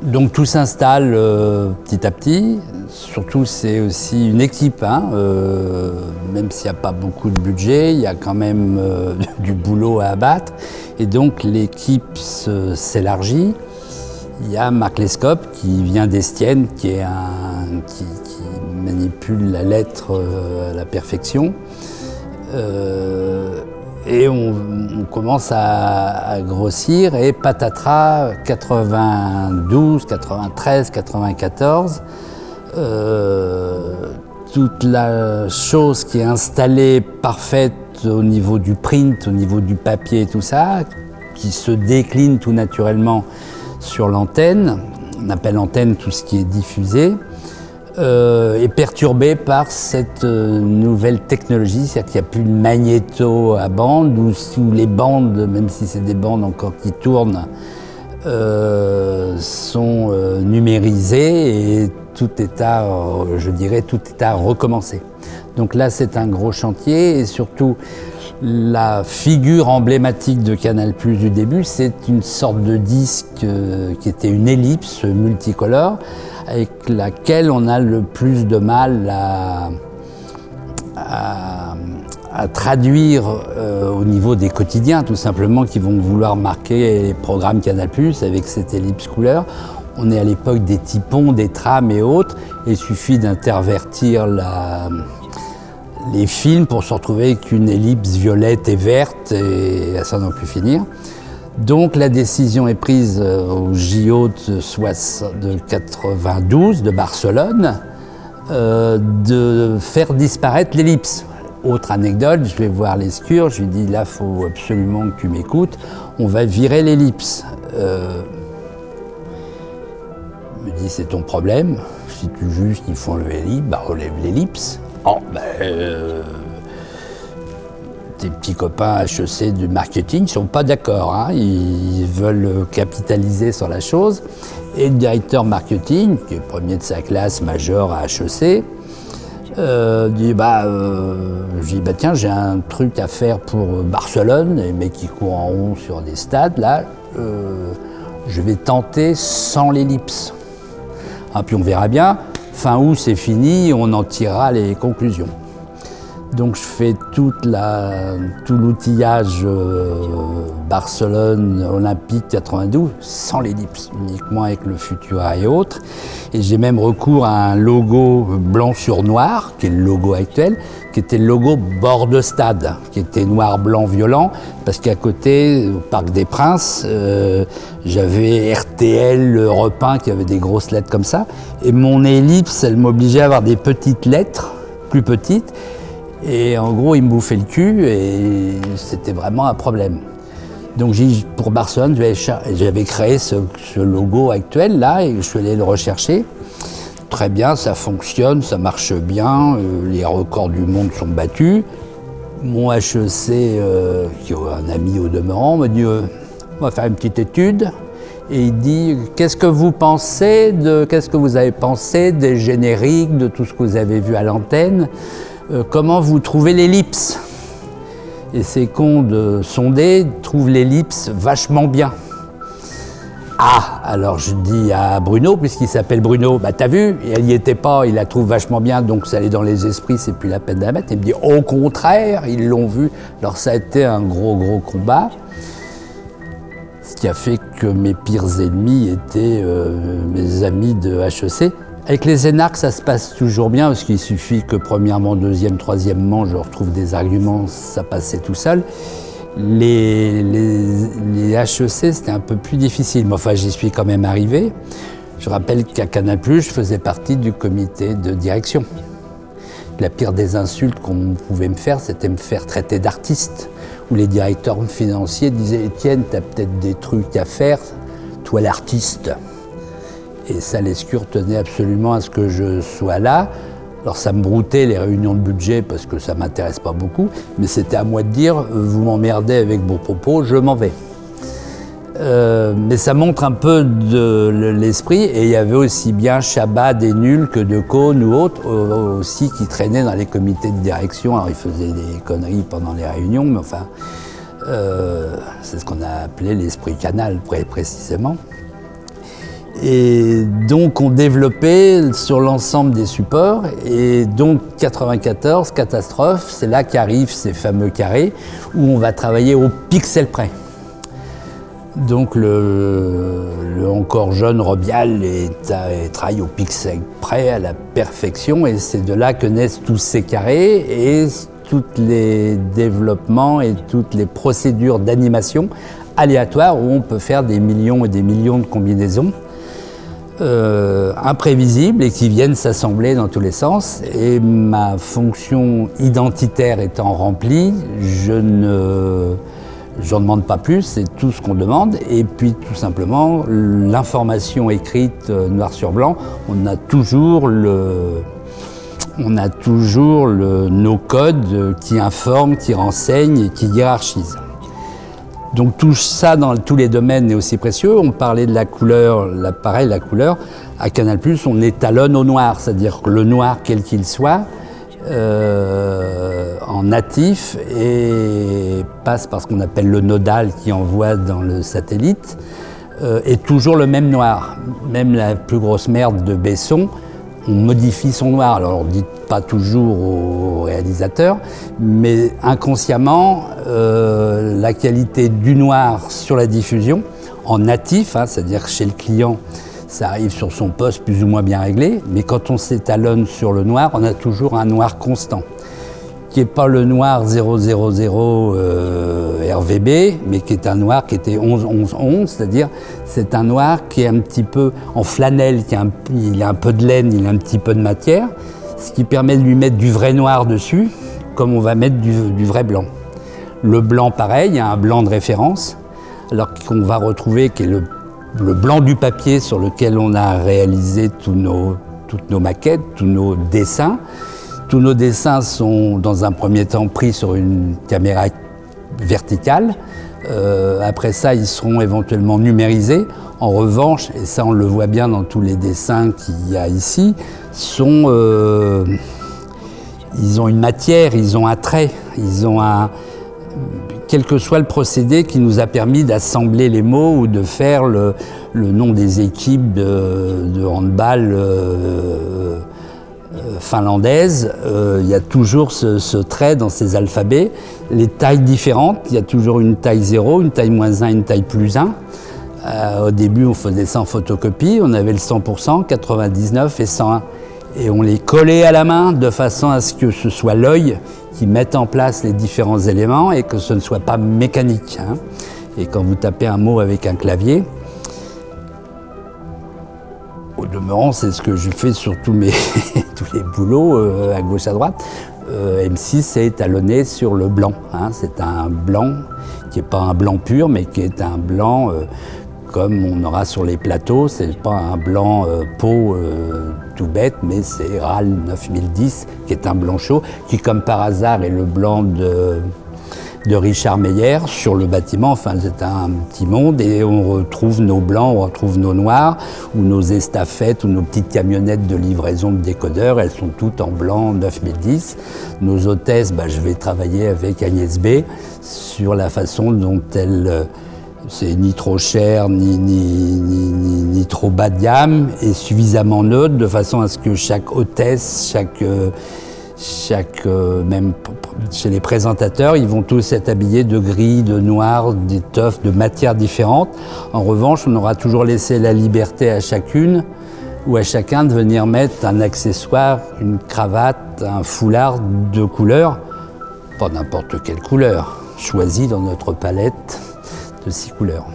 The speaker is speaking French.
Donc tout s'installe petit à petit. Surtout, c'est aussi une équipe, hein, même s'il n'y a pas beaucoup de budget, il y a quand même du boulot à abattre. Et donc l'équipe s'élargit. Il y a Marc Lescope qui vient d'Estienne, qui manipule la lettre à la perfection. Et on commence à grossir et patatras, 92, 93, 94, toute la chose qui est installée parfaite au niveau du print, au niveau du papier et tout ça, qui se décline tout naturellement sur l'antenne, on appelle antenne tout ce qui est diffusé, est perturbé par cette nouvelle technologie, c'est-à-dire qu'il n'y a plus de magnéto à bande, où les bandes, même si c'est des bandes encore qui tournent, sont numérisées et tout est à recommencer. Donc là, c'est un gros chantier et surtout, la figure emblématique de Canal+ du début, c'est une sorte de disque qui était une ellipse multicolore avec laquelle on a le plus de mal à traduire au niveau des quotidiens, tout simplement, qui vont vouloir marquer les programmes Canal+ avec cette ellipse couleur. On est à l'époque des typons, des trames et autres, et il suffit d'intervertir les films pour se retrouver avec une ellipse violette et verte, et ça n'en plus finir. Donc la décision est prise au JO de 92 de Barcelone de faire disparaître l'ellipse. Autre anecdote, je vais voir Lescure, je lui dis là, il faut absolument que tu m'écoutes, on va virer l'ellipse. Il me dit c'est ton problème, si tu juges qu'il faut enlever l'ellipse, bah relève l'ellipse. Oh, tes petits copains HEC du marketing ne sont pas d'accord, hein. Ils veulent capitaliser sur la chose. Et le directeur marketing, qui est premier de sa classe, major à HEC, dit tiens, j'ai un truc à faire pour Barcelone, les mecs qui courent en rond sur des stades, là, je vais tenter sans l'ellipse. Ah, puis on verra bien. Fin août, c'est fini, on en tirera les conclusions. Donc je fais tout l'outillage Barcelone Olympique 92 sans l'ellipse, uniquement avec le Futura et autres. Et j'ai même recours à un logo blanc sur noir, qui est le logo actuel, qui était le logo bord de stade, qui était noir, blanc, violet, parce qu'à côté, au Parc des Princes, j'avais RTL, Europe 1, qui avait des grosses lettres comme ça. Et mon ellipse, elle m'obligeait à avoir des petites lettres, plus petites. Et en gros, il me bouffait le cul et c'était vraiment un problème. Donc pour Barcelone, j'avais créé ce logo actuel là et je suis allé le rechercher. Très bien, ça fonctionne, ça marche bien, les records du monde sont battus. Mon HEC, qui est un ami au demeurant, me dit on va faire une petite étude. Et il dit qu'est-ce que vous avez pensé des génériques, de tout ce que vous avez vu à l'antenne? Comment vous trouvez l'ellipse? Et ces cons de Sondé trouvent l'ellipse vachement bien. Ah, alors je dis à Bruno, puisqu'il s'appelle Bruno, bah t'as vu, elle n'y était pas, il la trouve vachement bien, donc ça allait dans les esprits, c'est plus la peine de la mettre. Il me dit au contraire, ils l'ont vu. Alors ça a été un gros combat, ce qui a fait que mes pires ennemis étaient mes amis de HEC. Avec les énarques, ça se passe toujours bien, parce qu'il suffit que premièrement, deuxième, troisièmement, je retrouve des arguments, ça passait tout seul. Les HEC, c'était un peu plus difficile, mais enfin, j'y suis quand même arrivé. Je rappelle qu'à Canal+, je faisais partie du comité de direction. La pire des insultes qu'on pouvait me faire, c'était me faire traiter d'artiste, où les directeurs financiers disaient « Étienne, t'as peut-être des trucs à faire, toi l'artiste ». Et ça, Lescure tenait absolument à ce que je sois là. Alors ça me broutait les réunions de budget parce que ça ne m'intéresse pas beaucoup, mais c'était à moi de dire vous m'emmerdez avec vos propos, je m'en vais. Mais ça montre un peu de l'esprit, et il y avait aussi bien Chabat des nuls que de Caunes ou autres aussi qui traînaient dans les comités de direction. Alors ils faisaient des conneries pendant les réunions, mais enfin c'est ce qu'on a appelé l'esprit canal précisément. Et donc on développait sur l'ensemble des supports. Et donc 94, catastrophe, c'est là qu'arrivent ces fameux carrés où on va travailler au pixel près. Donc le encore jeune Robial travaille au pixel près à la perfection et c'est de là que naissent tous ces carrés et tous les développements et toutes les procédures d'animation aléatoires où on peut faire des millions et des millions de combinaisons imprévisibles et qui viennent s'assembler dans tous les sens. Et ma fonction identitaire étant remplie, j'en demande pas plus, c'est tout ce qu'on demande. Et puis tout simplement, l'information écrite noir sur blanc, on a toujours nos codes qui informent, qui renseignent et qui hiérarchisent. Donc tout ça dans tous les domaines est aussi précieux. On parlait de la couleur, pareil, la couleur. À Canal+, on étalonne au noir, c'est-à-dire que le noir, quel qu'il soit, en natif et passe par ce qu'on appelle le nodal qui envoie dans le satellite, est toujours le même noir. Même la plus grosse merde de Besson, on modifie son noir. Alors on ne dit pas toujours au réalisateur, mais inconsciemment, la qualité du noir sur la diffusion, en natif, c'est-à-dire chez le client, ça arrive sur son poste plus ou moins bien réglé, mais quand on s'étalonne sur le noir, on a toujours un noir constant, qui n'est pas le noir 000 RVB, mais qui est un noir qui était 11-11-11, c'est-à-dire c'est un noir qui est un petit peu en flanelle, il a un peu de laine, il a un petit peu de matière, ce qui permet de lui mettre du vrai noir dessus, comme on va mettre du vrai blanc. Le blanc, pareil, il y a un blanc de référence, alors qu'on va retrouver qui est le blanc du papier sur lequel on a réalisé toutes nos maquettes, tous nos dessins. Tous nos dessins sont dans un premier temps pris sur une caméra verticale. Après ça, ils seront éventuellement numérisés. En revanche, et ça on le voit bien dans tous les dessins qu'il y a ici, ils ont une matière, ils ont un trait, quel que soit le procédé qui nous a permis d'assembler les mots ou de faire le nom des équipes de handball finlandaises, il y a toujours ce trait dans ces alphabets. Les tailles différentes, il y a toujours une taille 0, une taille -1, une taille +1. Au début, on faisait ça en photocopie, on avait le 100%, 99 et 101. Et on les collait à la main de façon à ce que ce soit l'œil qui mette en place les différents éléments et que ce ne soit pas mécanique. Et quand vous tapez un mot avec un clavier, au demeurant, c'est ce que je fais sur tous les boulots, à gauche, à droite. M6 est étalonné sur le blanc. C'est un blanc qui n'est pas un blanc pur, mais qui est un blanc comme on aura sur les plateaux. C'est pas un blanc peau tout bête, mais c'est RAL 9010, qui est un blanc chaud, qui comme par hasard est le blanc de Richard Meyer sur le bâtiment. Enfin, c'est un petit monde et on retrouve nos blancs, on retrouve nos noirs ou nos estafettes ou nos petites camionnettes de livraison de décodeurs. Elles sont toutes en blanc 9010. Nos hôtesses, je vais travailler avec Agnès B sur la façon dont elles... c'est ni trop cher, ni trop bas de gamme et suffisamment neutre de façon à ce que chaque hôtesse, même chez les présentateurs, ils vont tous être habillés de gris, de noir, d'étoffes, de matières différentes. En revanche, on aura toujours laissé la liberté à chacune ou à chacun de venir mettre un accessoire, une cravate, un foulard de couleur, pas n'importe quelle couleur, choisie dans notre palette de 6 couleurs.